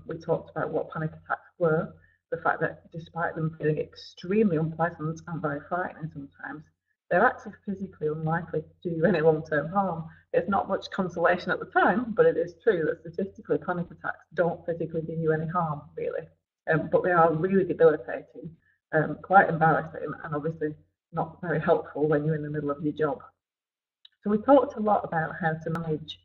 S1: We talked about what panic attacks were, the fact that despite them feeling extremely unpleasant and very frightening sometimes, they're actually physically unlikely to do any long-term harm. It's not much consolation at the time, but it is true that statistically panic attacks don't physically do you any harm, really. But they are really debilitating, quite embarrassing, and obviously not very helpful when you're in the middle of your job. So we talked a lot about how to manage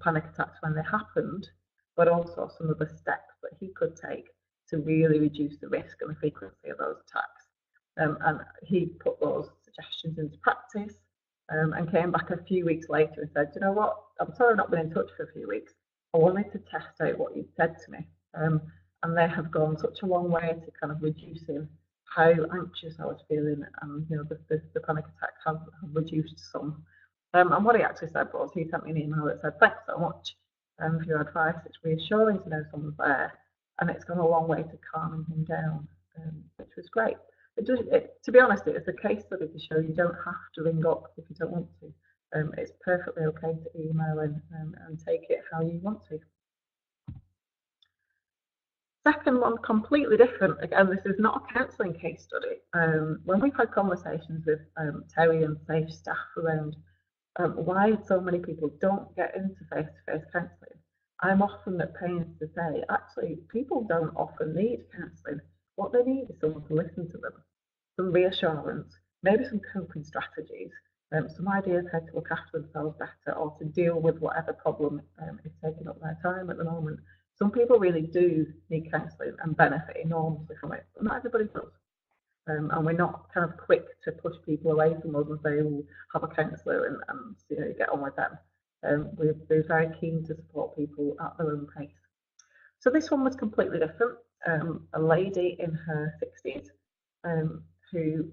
S1: panic attacks when they happened, but also some of the steps that he could take to really reduce the risk and the frequency of those attacks. And he put those suggestions into practice, and came back a few weeks later and said, you know what, I'm sorry I've not been in touch for a few weeks. I wanted to test out what you'd said to me. And they have gone such a long way to kind of reducing how anxious I was feeling, and the panic attacks have reduced some. And what he actually said was, he sent me an email that said, thanks so much for your advice. It's reassuring to know someone's there, and it's gone a long way to calming him down, which was great. To be honest, it's a case study to show you don't have to ring up if you don't want to. It's perfectly okay to email in and take it how you want to. Second one, completely different. Again, this is not a counselling case study. When we've had conversations with Terry and SAIF staff around why so many people don't get into face-to-face counselling, I'm often at pains to say, actually, people don't often need counselling. What they need is someone to listen to them, some reassurance, maybe some coping strategies, some ideas how to look after themselves better or to deal with whatever problem is taking up their time at the moment. Some people really do need counselling and benefit enormously from it, but not everybody does. And we're not kind of quick to push people away from us and say, "Oh, have a counsellor and get on with them." We're very keen to support people at their own pace. So this one was completely different. A lady in her 60s who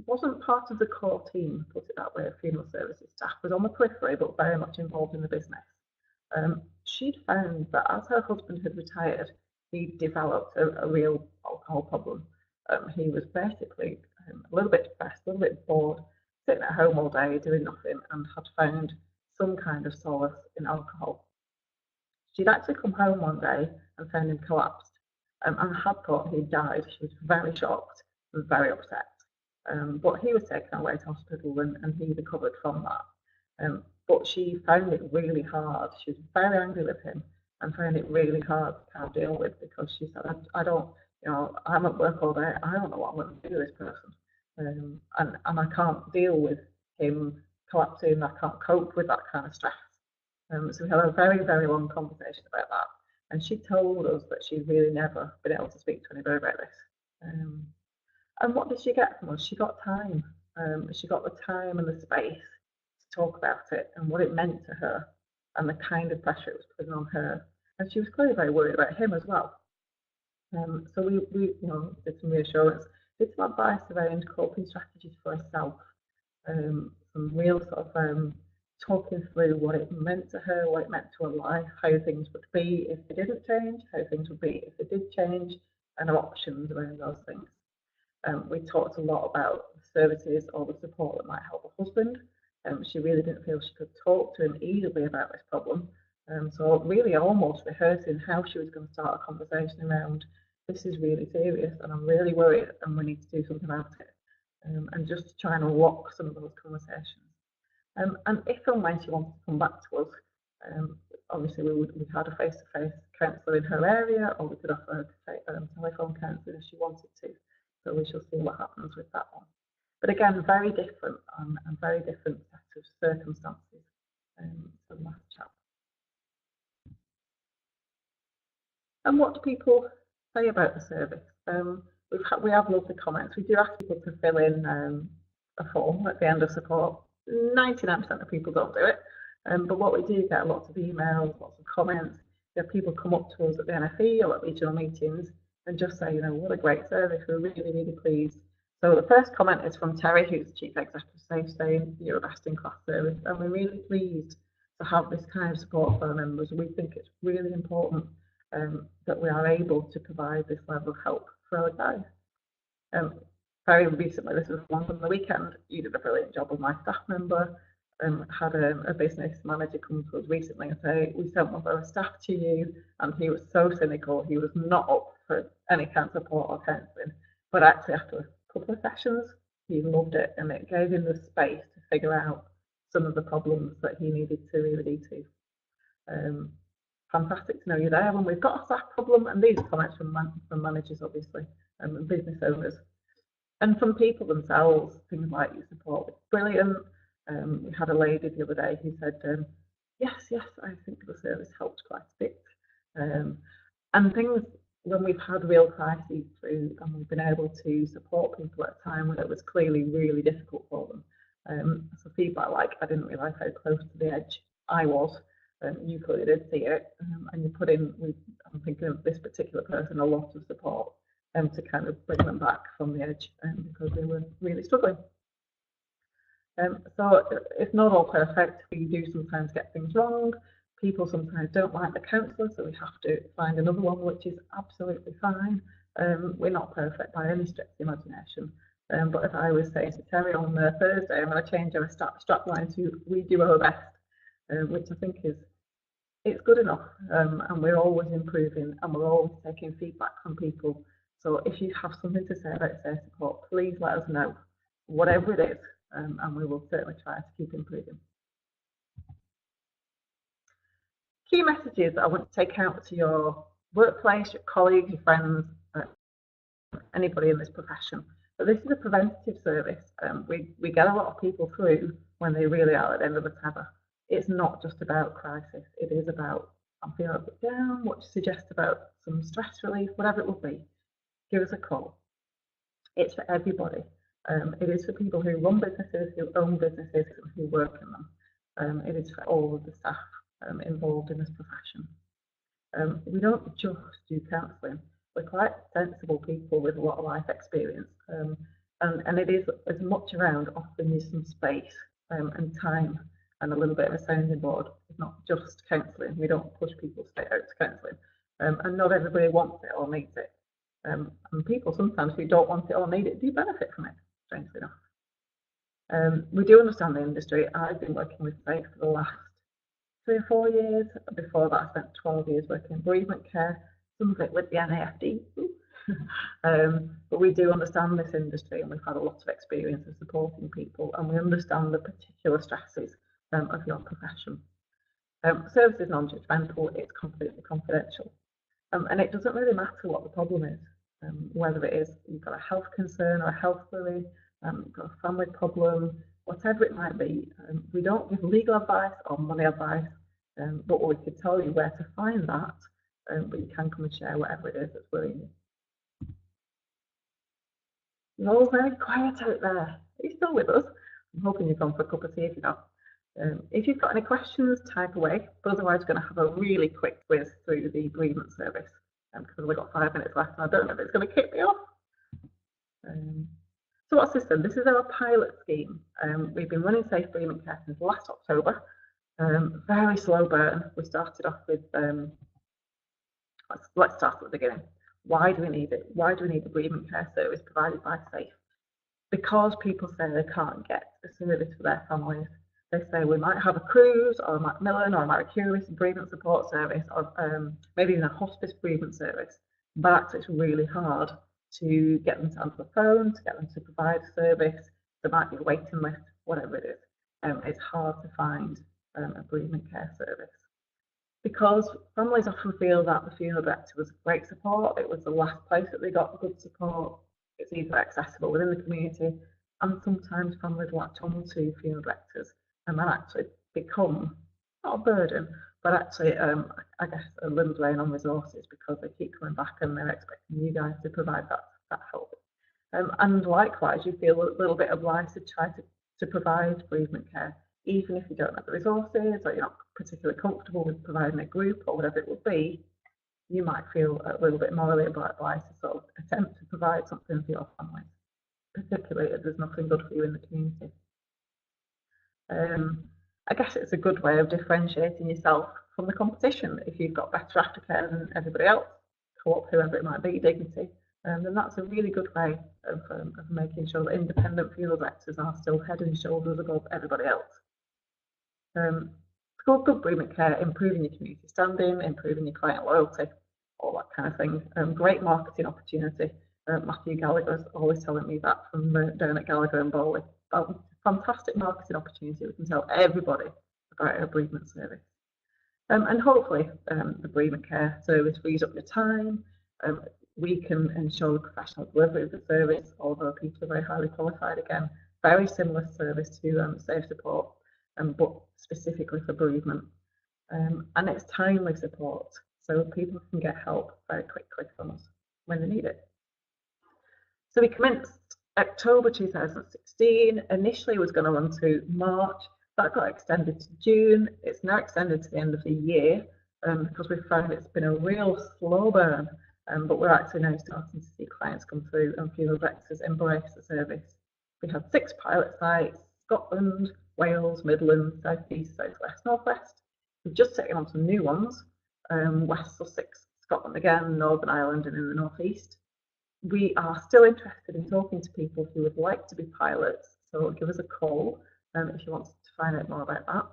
S1: wasn't part of the core team, put it that way, of funeral services staff, was on the periphery but very much involved in the business. She'd found that as her husband had retired, he developed a real alcohol problem. He was basically a little bit depressed, a little bit bored, sitting at home all day doing nothing, and had found some kind of solace in alcohol. She'd actually come home one day and found him collapsed and had thought he'd died. She was very shocked and very upset. But he was taken away to hospital and he recovered from that. But she found it really hard. She was very angry with him and found it really hard to kind of deal with, because she said, I don't, I'm at work all day. I don't know what I'm going to do with this person. And I can't deal with him collapsing. I can't cope with that kind of stress. So we had a very, very long conversation about that. And she told us that she'd really never been able to speak to anybody about this. And what did she get from us? She got time. She got the time and the space to talk about it and what it meant to her and the kind of pressure it was putting on her. And she was clearly very worried about him as well. So we did some reassurance, did some advice around coping strategies for herself, some real sort of talking through what it meant to her, what it meant to her life, how things would be if they didn't change, how things would be if they did change, and her options around those things. We talked a lot about the services or the support that might help her husband. She really didn't feel she could talk to him easily about this problem. So really almost rehearsing how she was going to start a conversation around, this is really serious and I'm really worried and we need to do something about it. And just to try and unlock some of those conversations. And if and when she wanted to come back to us, obviously we had a face-to-face counsellor in her area, or we could offer her telephone counselling if she wanted to. So we shall see what happens with that one. But again, very different and very different set of circumstances from last chat. And what do people say about the service? We have lots of comments. We do ask people to fill in a form at the end of support. 99% of people don't do it, but what we do get lots of emails, lots of comments. People come up to us at the NFE or at regional meetings and just say, what a great service, we're really, really pleased. So the first comment is from Terry, who's Chief Executive SAIF, saying you're a best-in-class service, and we're really pleased to have this kind of support for our members. We think it's really important that we are able to provide this level of help for our guys. Very recently, this was one from the weekend, you did a brilliant job with my staff member. Had a business manager come to us recently and say, we sent one of our staff to you, and he was so cynical, he was not up for any kind of support or counselling, but actually after a couple of sessions, he loved it, and it gave him the space to figure out some of the problems that he needed to really do. Fantastic to know you're there when we've got a staff problem, and these are comments from managers, obviously, and business owners. And from people themselves, things like your support was brilliant. We had a lady the other day who said, yes, I think the service helped quite a bit. And things, when we've had real crises through and we've been able to support people at a time when it was clearly really difficult for them. So feedback like, I didn't realise how close to the edge I was. You clearly did see it, and you put in, I'm thinking of this particular person, a lot of support to kind of bring them back from the edge because they were really struggling. So it's not all perfect. We do sometimes get things wrong. People sometimes don't like the counsellor, so we have to find another one, which is absolutely fine. We're not perfect by any stretch of the imagination. But as I was saying to Terry on Thursday, I'm going to change our strap line to "We do our best," which I think is it's good enough, and we're always improving, and we're always taking feedback from people. So if you have something to say about SAIFSupport, please let us know, whatever it is, and we will certainly try to keep improving. Key messages I want to take out to your workplace, your colleagues, your friends, anybody in this profession. But this is a preventative service. We get a lot of people through when they really are at the end of the tether. It's not just about crisis. It is about, I'm feeling a bit down, what do you suggest about some stress relief, whatever it will be. Give us a call. It's for everybody. It is for people who run businesses, who own businesses, and who work in them. It is for all of the staff involved in this profession. We don't just do counselling. We're quite sensible people with a lot of life experience, and it is as much around offering you some space and time and a little bit of a sounding board. It's not just counselling. We don't push people straight out to counselling, and not everybody wants it or needs it. And people sometimes who don't want it or need it do benefit from it, strangely enough. We do understand the industry. I've been working with SAIF for the last 3 or 4 years. Before that, I spent 12 years working in bereavement care, some of it with the NAFD. But we do understand this industry, and we've had a lot of experience of supporting people, and we understand the particular stresses of your profession. Service is non-judgmental, it's completely confidential, and it doesn't really matter what the problem is, whether it is you've got a health concern or a health worry, you've got a family problem, whatever it might be. We don't give legal advice or money advice, but we can tell you where to find that, but you can come and share whatever it is that's worrying you. You're all very quiet out there. Are you still with us? I'm hoping you've gone for a cup of tea if you're not. If you've got any questions, type away, but otherwise we're going to have a really quick whiz through the bereavement service, because we've got 5 minutes left and I don't know if it's going to kick me off. So what's this then? This is our pilot scheme. We've been running Safe Bereavement Care since last October. Very slow burn. We started off with, let's start at the beginning. Why do we need it? Why do we need a bereavement care service provided by SAIF? Because people say they can't get a service for their families. They say we might have a cruise or a Macmillan or a Marie Curie bereavement support service, or maybe even a hospice bereavement service, but it's really hard to get them to answer the phone, to get them to provide a service. There might be a waiting list, whatever it is. It's hard to find a bereavement care service, because families often feel that the funeral director was great support. It was the last place that they got good support. It's easily accessible within the community, and sometimes families latch on to funeral directors and then actually become, not a burden, but actually, I guess, a little drain on resources, because they keep coming back and they're expecting you guys to provide that help. And likewise, you feel a little bit obliged to try to provide bereavement care, even if you don't have the resources or you're not particularly comfortable with providing a group or whatever it would be. You might feel a little bit morally obliged to sort of attempt to provide something for your family, particularly if there's nothing good for you in the community. I guess it's a good way of differentiating yourself from the competition. If you've got better aftercare than everybody else, Co-op, whoever it might be, Dignity, then that's a really good way of making sure that independent funeral directors are still head and shoulders above everybody else. Good bereavement care, improving your community standing, improving your client loyalty, all that kind of thing. Great marketing opportunity. Matthew Gallagher's always telling me that from down at Gallagher and Bowley. Fantastic marketing opportunity. We can tell everybody about our bereavement service. And hopefully the bereavement care service frees up your time. We can ensure the professional delivery of the service, although people are very highly qualified again. Very similar service to SAIFSupport, but specifically for bereavement. And it's timely support, so people can get help very quickly from us when they need it. So we commenced October 2016. Initially, it was going to run to March. That got extended to June. It's now extended to the end of the year, because we've found it's been a real slow burn. But we're actually now starting to see clients come through and funeral directors embrace the service. We have 6 pilot sites: Scotland, Wales, Midlands, South East, South West, North West. We've just taken on some new ones: West Sussex, Scotland again, Northern Ireland, and in the North East. We are still interested in talking to people who would like to be pilots, so give us a call if you want to find out more about that.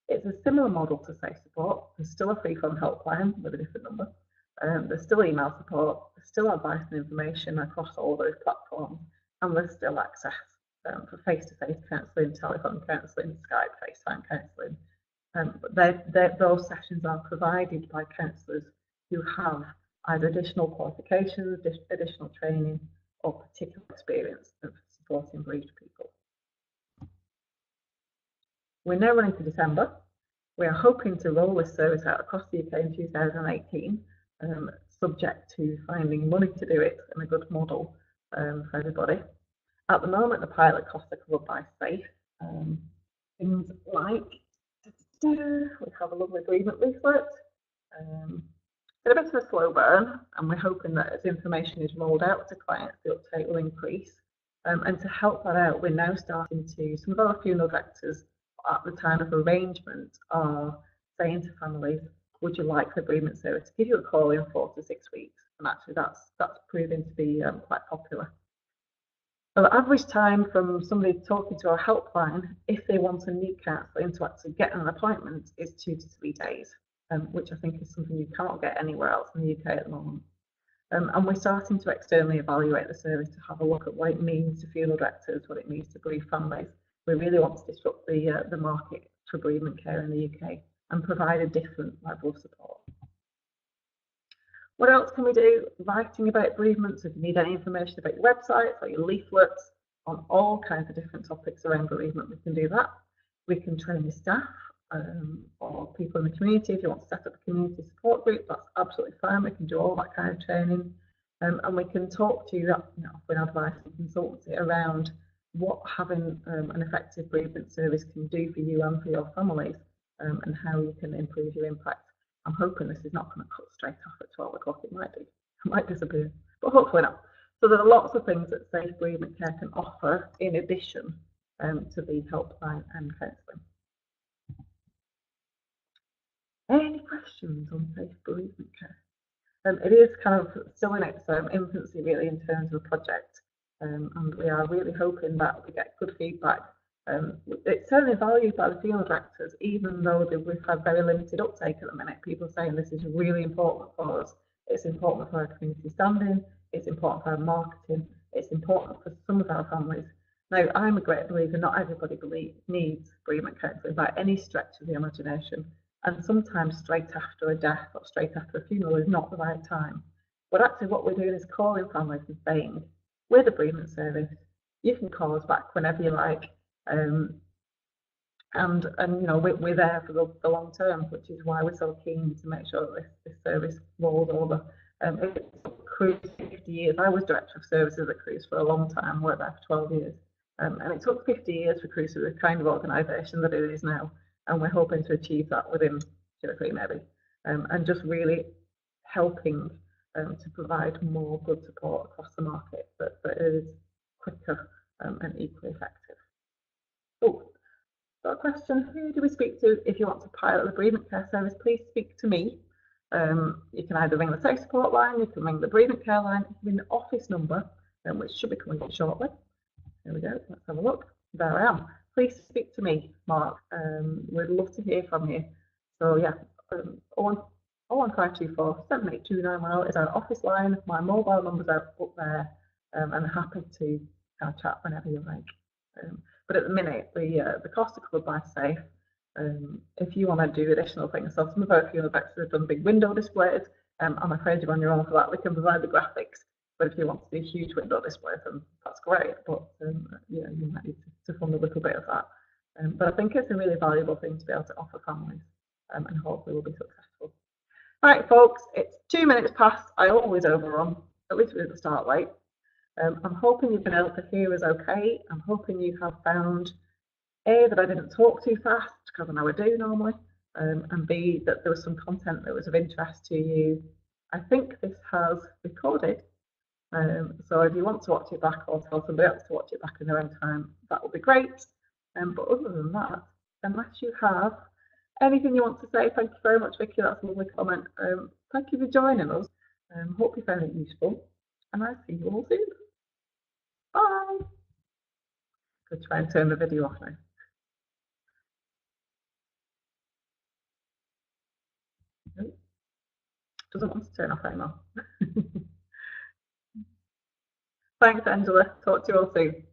S1: It's a similar model to SAIFSupport. There's still a free-phone helpline with a different number. There's still email support. There's still advice and information across all those platforms, and there's still access for face-to-face counselling, telephone counselling, Skype, FaceTime counselling. But those sessions are provided by counsellors who have either additional qualifications, additional training, or particular experience of supporting bereaved people. We're now running to December. We are hoping to roll this service out across the UK in 2018, subject to finding money to do it and a good model for everybody. At the moment, the pilot costs are covered by SAIF. Things like, we have a lovely agreement leaflet. It's a bit of a slow burn, and we're hoping that as information is rolled out to clients, the uptake will increase. And to help that out, we're now starting to, some of our funeral directors at the time of arrangement are saying to families, would you like the bereavement service to give you a call in 4 to 6 weeks? And actually that's proving to be quite popular. So the average time from somebody talking to our helpline, if they want a need counselling to actually get an appointment, is 2 to 3 days, which I think is something you cannot get anywhere else in the UK at the moment. And we're starting to externally evaluate the service to have a look at what it means to funeral directors, what it means to bereaved families. We really want to disrupt the market for bereavement care in the UK and provide a different level of support. What else can we do? Writing about bereavement. So if you need any information about your websites or your leaflets on all kinds of different topics around bereavement, we can do that. We can train the staff or people in the community. If you want to set up a community support group, that's absolutely fine. We can do all that kind of training. And we can talk to you, with advice and consultancy around what having an effective bereavement service can do for you and for your families, and how you can improve your impact. I'm hoping this is not going to cut straight off at 12 o'clock. It might do. It might disappear, but hopefully not. So there are lots of things that SAIF Bereavement Care can offer in addition to the helpline and counselling. Any questions on SAIF Bereavement Care? It is kind of still in its infancy really in terms of a project, and we are really hoping that we get good feedback. It's certainly valued by the funeral directors, even though we've had very limited uptake at the minute. People saying this is really important for us. It's important for our community standing. It's important for our marketing. It's important for some of our families. Now, I'm a great believer not everybody needs bereavement counselling by any stretch of the imagination. And sometimes straight after a death or straight after a funeral is not the right time. But actually what we're doing is calling families and saying, we're the bereavement service. You can call us back whenever you like. And we're there for the long term, which is why we're so keen to make sure that this service rolls over. It's Cruise 50 years. I was director of services at Cruise for a long time, worked there for 12 years. And it took 50 years for Cruise to be the kind of organisation that it is now. And we're hoping to achieve that within 2 or 3 maybe. And just really helping to provide more good support across the market that is quicker and equally effective. Oh, got a question. Who do we speak to if you want to pilot the bereavement care service? Please speak to me. You can either ring the SAIFSupport line, you can ring the bereavement care line, you can ring the office number, which should be coming up shortly. There we go. Let's have a look. There I am. Please speak to me, Mark. We'd love to hear from you. So yeah, 01524 782 is our office line. My mobile number's up there, and I'm happy to kind of chat whenever you like. But at the minute, the costs are covered by SAIF. If you want to do additional things, so some of our funeral directors have done big window displays. I'm afraid you're on your own for that. We can provide the graphics, but if you want to do huge window displays, then that's great. But you might need to fund a little bit of that. But I think it's a really valuable thing to be able to offer families, and hopefully we'll be successful. All right, folks, it's 2 minutes past. I always overrun. At least we didn't start late. I'm hoping you've been able to hear us okay. I'm hoping you have found A, that I didn't talk too fast, because I know I do normally, and B, that there was some content that was of interest to you. I think this has recorded, so if you want to watch it back or tell somebody else to watch it back in their own time, that would be great. But other than that, unless you have anything you want to say, thank you very much, Vicky. That's a lovely comment. Thank you for joining us. Hope you found it useful, and I'll see you all soon. Bye. Could try and turn the video off now. doesn't want to turn off anymore. Thanks, Angela. Talk to you all soon.